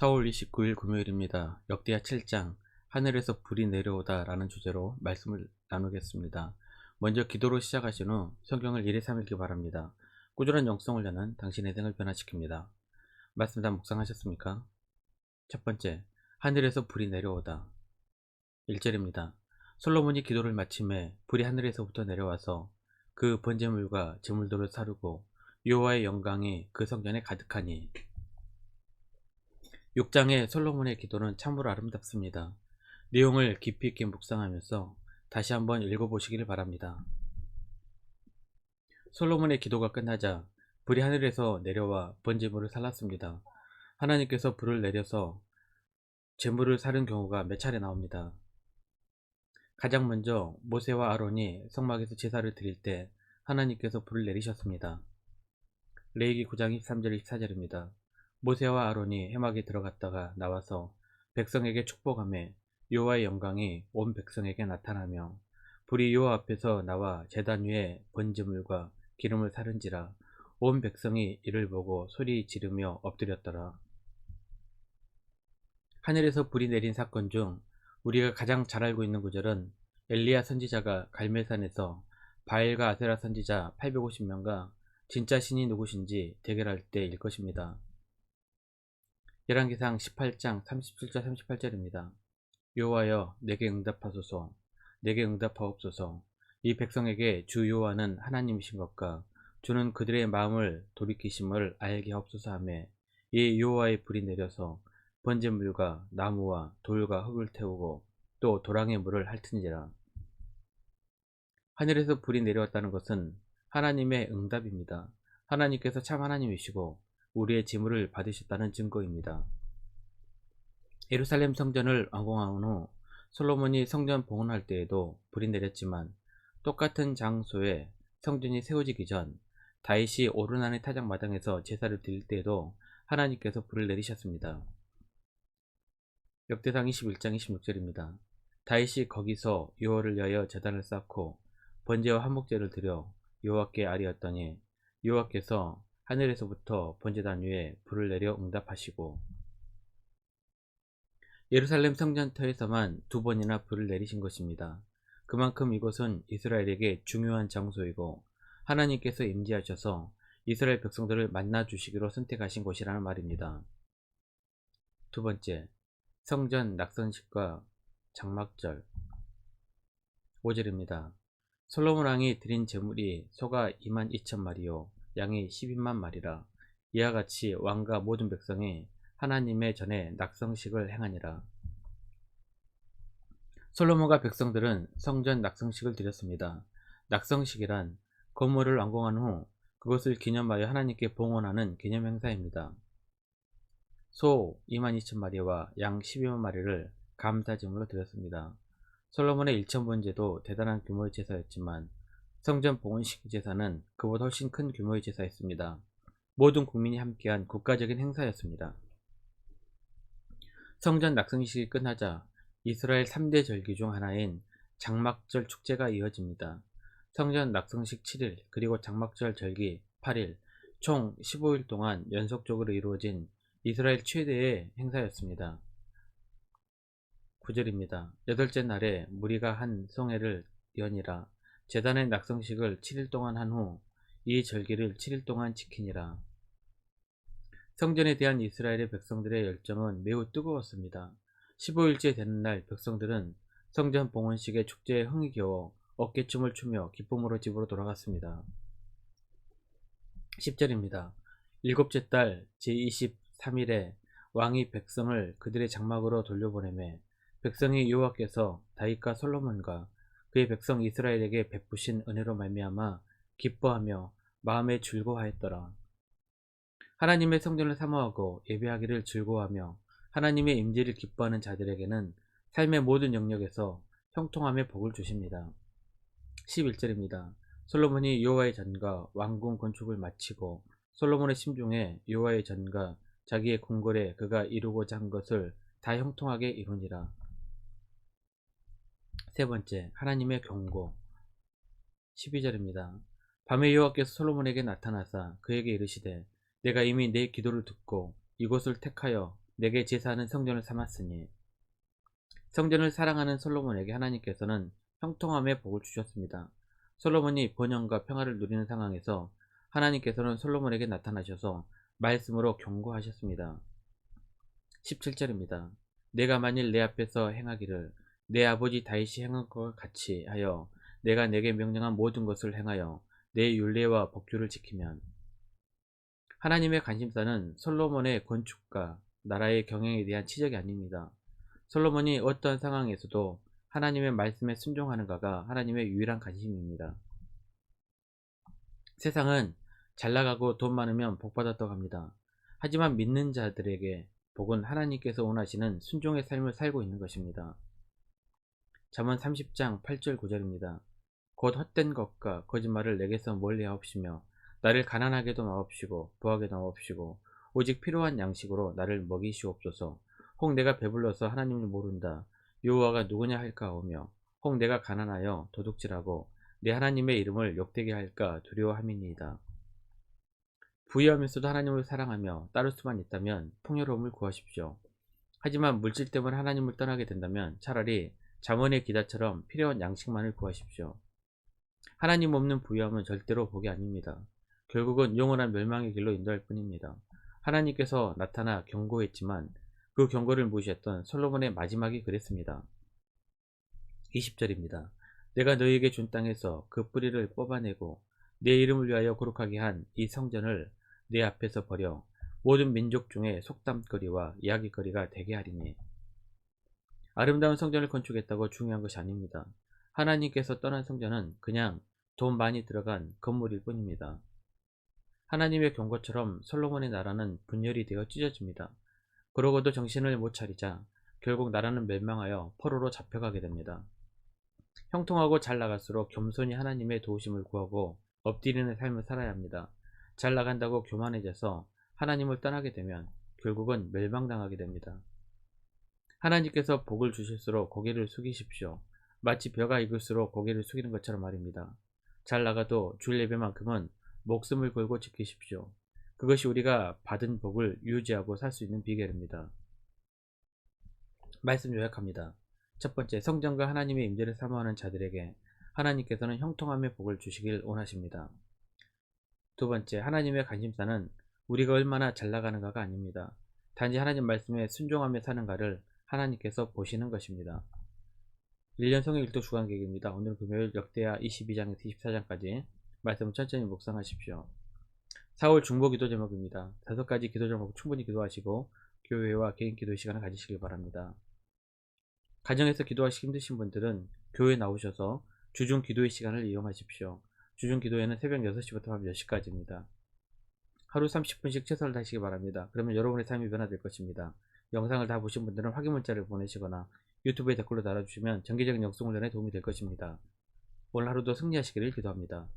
4월 29일 금요일입니다. 역대하 7장 하늘에서 불이 내려오다 라는 주제로 말씀을 나누겠습니다. 먼저 기도로 시작하신 후 성경을 1회 3읽기 바랍니다. 꾸준한 영성을 여는 당신의 생을 변화시킵니다. 말씀 다 묵상하셨습니까? 첫 번째, 하늘에서 불이 내려오다. 1절입니다. 솔로몬이 기도를 마침에 불이 하늘에서부터 내려와서 그 번제물과 제물들을 사르고 여호와의 영광이 그 성전에 가득하니. 6장의 솔로몬의 기도는 참으로 아름답습니다. 내용을 깊이 있게 묵상하면서 다시 한번 읽어보시기를 바랍니다. 솔로몬의 기도가 끝나자 불이 하늘에서 내려와 번제물을 살랐습니다. 하나님께서 불을 내려서 제물을 사른 경우가 몇 차례 나옵니다. 가장 먼저 모세와 아론이 성막에서 제사를 드릴 때 하나님께서 불을 내리셨습니다. 레위기 9장 23절 24절입니다. 모세와 아론이 회막에 들어갔다가 나와서 백성에게 축복하며 여호와의 영광이 온 백성에게 나타나며 불이 여호와 앞에서 나와 제단 위에 번제물과 기름을 사른지라 온 백성이 이를 보고 소리 지르며 엎드렸더라. 하늘에서 불이 내린 사건 중 우리가 가장 잘 알고 있는 구절은 엘리야 선지자가 갈멜산에서 바알과 아세라 선지자 850명과 진짜 신이 누구신지 대결할 때일 것입니다. 열왕기상 18장 37절 38절입니다. 여호와여 내게 응답하소서. 내게 응답하옵소서. 이 백성에게 주 여호와는 하나님이신 것과 주는 그들의 마음을 돌이키심을 알게 하옵소서 하며 이 여호와의 불이 내려서 번제물과 나무와 돌과 흙을 태우고 또 도랑의 물을 핥은지라. 하늘에서 불이 내려왔다는 것은 하나님의 응답입니다. 하나님께서 참 하나님이시고 우리의 제물을 받으셨다는 증거입니다. 예루살렘 성전을 완공한 후 솔로몬이 성전 봉헌할 때에도 불이 내렸지만 똑같은 장소에 성전이 세워지기 전 다윗이 오르난의 타작마당에서 제사를 드릴 때에도 하나님께서 불을 내리셨습니다. 역대상 21장 26절입니다. 다윗이 거기서 여호와를 위하여 제단을 쌓고 번제와 한목제를 드려 여호와께 아뢰었더니 여호와께서 하늘에서부터 번제단 위에 불을 내려 응답하시고. 예루살렘 성전터에서만 2번이나 불을 내리신 것입니다. 그만큼 이곳은 이스라엘에게 중요한 장소이고 하나님께서 임재하셔서 이스라엘 백성들을 만나 주시기로 선택하신 곳이라는 말입니다. 두 번째, 성전 낙선식과 장막절. 5절입니다. 솔로몬 왕이 드린 제물이 소가 22,000마리요 양이 12만 마리라. 이와 같이 왕과 모든 백성이 하나님의 전에 낙성식을 행하니라. 솔로몬과 백성들은 성전 낙성식을 드렸습니다. 낙성식이란 건물을 완공한 후 그것을 기념하여 하나님께 봉헌하는 기념 행사입니다. 소 22,000마리와 양 12만 마리를 감사제물로 드렸습니다. 솔로몬의 1,000번제도 대단한 규모의 제사였지만 성전 봉헌식 제사는 그보다 훨씬 큰 규모의 제사였습니다. 모든 국민이 함께한 국가적인 행사였습니다. 성전 낙성식이 끝나자 이스라엘 3대 절기 중 하나인 장막절 축제가 이어집니다. 성전 낙성식 7일 그리고 장막절 절기 8일 총 15일 동안 연속적으로 이루어진 이스라엘 최대의 행사였습니다. 9절입니다. 여덟째 날에 무리가 한 송해를 여니라. 제단의 낙성식을 7일 동안 한 후 이 절기를 7일 동안 지키니라. 성전에 대한 이스라엘의 백성들의 열정은 매우 뜨거웠습니다. 15일째 되는 날 백성들은 성전 봉헌식의 축제에 흥이 겨워 어깨춤을 추며 기쁨으로 집으로 돌아갔습니다. 10절입니다. 일곱째 달 제23일에 왕이 백성을 그들의 장막으로 돌려보내매 백성이 여호와께서 다윗과 솔로몬과 그의 백성 이스라엘에게 베푸신 은혜로 말미암아 기뻐하며 마음에 즐거워하였더라. 하나님의 성전을 사모하고 예배하기를 즐거워하며 하나님의 임재를 기뻐하는 자들에게는 삶의 모든 영역에서 형통함의 복을 주십니다. 11절입니다. 솔로몬이 여호와의 전과 왕궁 건축을 마치고 솔로몬의 심중에 여호와의 전과 자기의 궁궐에 그가 이루고자 한 것을 다 형통하게 이루니라. 세 번째, 하나님의 경고. 12절입니다. 밤에 여호와께서 솔로몬에게 나타나사 그에게 이르시되 내가 이미 내 기도를 듣고 이곳을 택하여 내게 제사하는 성전을 삼았으니. 성전을 사랑하는 솔로몬에게 하나님께서는 형통함의 복을 주셨습니다. 솔로몬이 번영과 평화를 누리는 상황에서 하나님께서는 솔로몬에게 나타나셔서 말씀으로 경고하셨습니다. 17절입니다. 내가 만일 내 앞에서 행하기를 내 아버지 다윗이 행한 것과 같이 하여 내가 내게 명령한 모든 것을 행하여 내 율례와 법규를 지키면. 하나님의 관심사는 솔로몬의 건축과 나라의 경영에 대한 치적이 아닙니다. 솔로몬이 어떠한 상황에서도 하나님의 말씀에 순종하는가가 하나님의 유일한 관심입니다. 세상은 잘 나가고 돈 많으면 복 받았다고 합니다. 하지만 믿는 자들에게 복은 하나님께서 원하시는 순종의 삶을 살고 있는 것입니다. 잠언 30장 8절 9절입니다. 곧 헛된 것과 거짓말을 내게서 멀리하옵시며 나를 가난하게도 마옵시고 부하게도 마옵시고 오직 필요한 양식으로 나를 먹이시옵소서. 혹 내가 배불러서 하나님을 모른다 여호와가 누구냐 할까오며 혹 내가 가난하여 도둑질하고 내 하나님의 이름을 욕되게 할까 두려워함이니이다. 부유하면서도 하나님을 사랑하며 따를 수만 있다면 풍요로움을 구하십시오. 하지만 물질 때문에 하나님을 떠나게 된다면 차라리 잠언의 기다처럼 필요한 양식만을 구하십시오. 하나님 없는 부유함은 절대로 복이 아닙니다. 결국은 영원한 멸망의 길로 인도할 뿐입니다. 하나님께서 나타나 경고했지만 그 경고를 무시했던 솔로몬의 마지막이 그랬습니다. 20절입니다. 내가 너희에게 준 땅에서 그 뿌리를 뽑아내고 내 이름을 위하여 거룩하게 한 이 성전을 내 앞에서 버려 모든 민족 중에 속담거리와 이야기거리가 되게 하리니. 아름다운 성전을 건축했다고 중요한 것이 아닙니다. 하나님께서 떠난 성전은 그냥 돈 많이 들어간 건물일 뿐입니다. 하나님의 경고처럼 솔로몬의 나라는 분열이 되어 찢어집니다. 그러고도 정신을 못 차리자 결국 나라는 멸망하여 포로로 잡혀가게 됩니다. 형통하고 잘 나갈수록 겸손히 하나님의 도우심을 구하고 엎드리는 삶을 살아야 합니다. 잘 나간다고 교만해져서 하나님을 떠나게 되면 결국은 멸망당하게 됩니다. 하나님께서 복을 주실수록 고개를 숙이십시오. 마치 벼가 익을수록 고개를 숙이는 것처럼 말입니다. 잘 나가도 줄 예배만큼은 목숨을 걸고 지키십시오. 그것이 우리가 받은 복을 유지하고 살 수 있는 비결입니다. 말씀 요약합니다. 첫 번째, 성전과 하나님의 임재를 사모하는 자들에게 하나님께서는 형통함의 복을 주시길 원하십니다. 두 번째, 하나님의 관심사는 우리가 얼마나 잘 나가는가가 아닙니다. 단지 하나님 말씀에 순종하며 사는가를 하나님께서 보시는 것입니다. 1년 성경 읽도 주간 계획입니다. 오늘 금요일 역대하 22장에서 24장까지 말씀을 천천히 묵상하십시오. 4월 중보 기도 제목입니다. 5가지 기도 제목 충분히 기도하시고 교회와 개인 기도 시간을 가지시길 바랍니다. 가정에서 기도하시기 힘드신 분들은 교회 나오셔서 주중 기도의 시간을 이용하십시오. 주중 기도회는 새벽 6시부터 밤 10시까지입니다. 하루 30분씩 최선을 다하시기 바랍니다. 그러면 여러분의 삶이 변화될 것입니다. 영상을 다 보신 분들은 확인 문자를 보내시거나 유튜브에 댓글로 달아주시면 정기적인 영성 훈련에 도움이 될 것입니다. 오늘 하루도 승리하시기를 기도합니다.